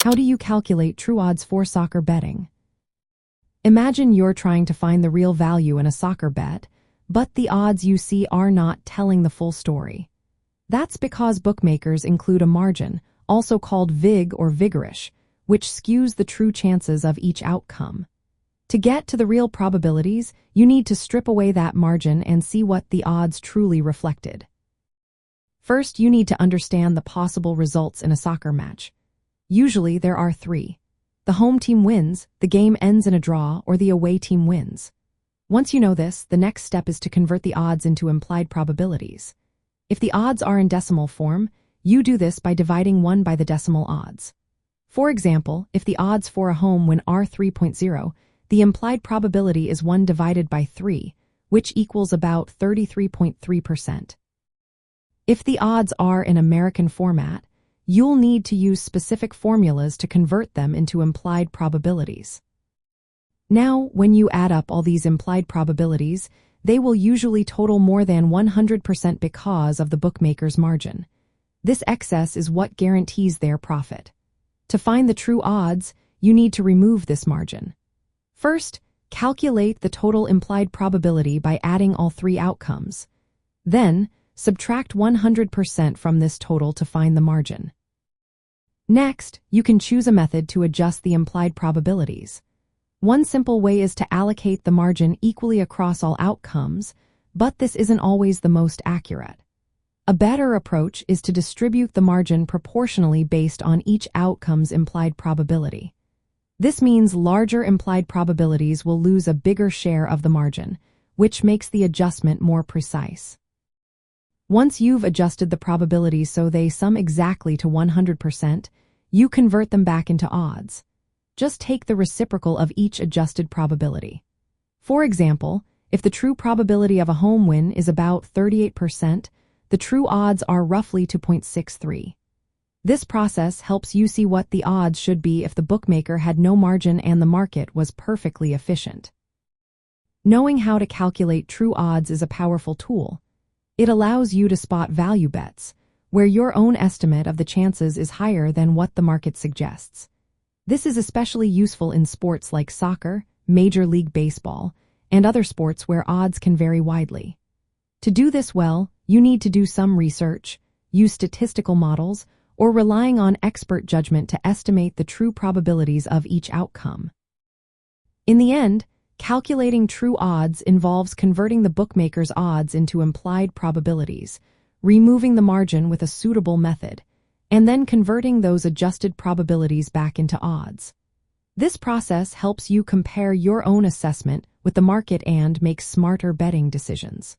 How do you calculate true odds for soccer betting? Imagine you're trying to find the real value in a soccer bet, but the odds you see are not telling the full story. That's because bookmakers include a margin, also called vig or vigorish, which skews the true chances of each outcome. To get to the real probabilities, you need to strip away that margin and see what the odds truly reflected. First, you need to understand the possible results in a soccer match. Usually, there are three. The home team wins, the game ends in a draw, or the away team wins. Once you know this, the next step is to convert the odds into implied probabilities. If the odds are in decimal form, you do this by dividing 1 by the decimal odds. For example, if the odds for a home win are 3.0, the implied probability is 1 divided by 3, which equals about 33.3%. If the odds are in American format, you'll need to use specific formulas to convert them into implied probabilities. Now, when you add up all these implied probabilities, they will usually total more than 100% because of the bookmaker's margin. This excess is what guarantees their profit. To find the true odds, you need to remove this margin. First, calculate the total implied probability by adding all three outcomes. Then, subtract 100% from this total to find the margin. Next, you can choose a method to adjust the implied probabilities. One simple way is to allocate the margin equally across all outcomes, but this isn't always the most accurate. A better approach is to distribute the margin proportionally based on each outcome's implied probability. This means larger implied probabilities will lose a bigger share of the margin, which makes the adjustment more precise. Once you've adjusted the probabilities so they sum exactly to 100%, you convert them back into odds. Just take the reciprocal of each adjusted probability. For example, if the true probability of a home win is about 38%, the true odds are roughly 2.63. This process helps you see what the odds should be if the bookmaker had no margin and the market was perfectly efficient. Knowing how to calculate true odds is a powerful tool. It allows you to spot value bets, where your own estimate of the chances is higher than what the market suggests. This is especially useful in sports like soccer, Major League Baseball, and other sports where odds can vary widely. To do this well, you need to do some research, use statistical models, or relying on expert judgment to estimate the true probabilities of each outcome. In the end, calculating true odds involves converting the bookmaker's odds into implied probabilities, removing the margin with a suitable method, and then converting those adjusted probabilities back into odds. This process helps you compare your own assessment with the market and make smarter betting decisions.